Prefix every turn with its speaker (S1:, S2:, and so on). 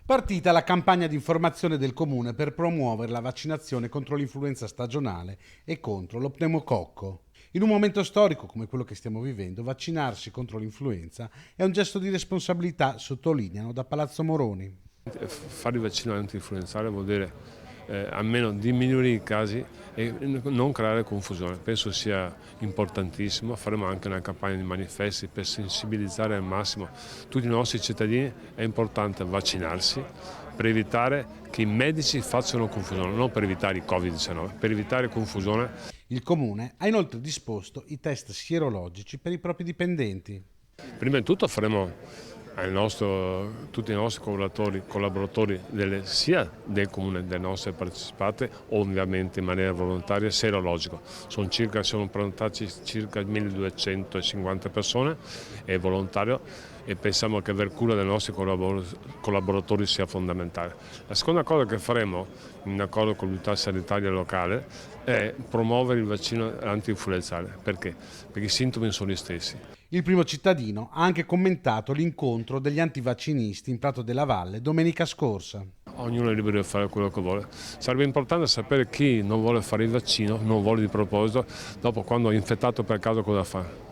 S1: Partita la campagna di informazione del Comune per promuovere la vaccinazione contro l'influenza stagionale e contro lo pneumococco. In un momento storico come quello che stiamo vivendo, vaccinarsi contro l'influenza è un gesto di responsabilità, sottolineano da Palazzo Moroni.
S2: Fare il vaccino anti-influenzale vuol dire almeno diminuire i casi e non creare confusione. Penso sia importantissimo. Faremo anche una campagna di manifesti per sensibilizzare al massimo tutti i nostri cittadini. È importante vaccinarsi per evitare che i medici facciano confusione, non per evitare il Covid-19, per evitare confusione.
S1: Il Comune ha inoltre disposto i test sierologici per i propri dipendenti.
S2: Prima di tutto faremo tutti i nostri collaboratori sia del Comune, delle nostre partecipate, ovviamente in maniera volontaria, serologico. Sono prenotati circa 1250 persone, è volontario e pensiamo che aver cura dei nostri collaboratori sia fondamentale. La seconda cosa che faremo, in accordo con l'unità sanitaria locale, è promuovere il vaccino anti-influenzale. Perché? Perché i sintomi sono gli stessi.
S1: Il primo cittadino ha anche commentato l'incontro degli antivaccinisti in Prato della Valle domenica scorsa.
S2: Ognuno è libero di fare quello che vuole. Sarebbe importante sapere chi non vuole fare il vaccino, non vuole di proposito, dopo quando è infettato per caso cosa fa.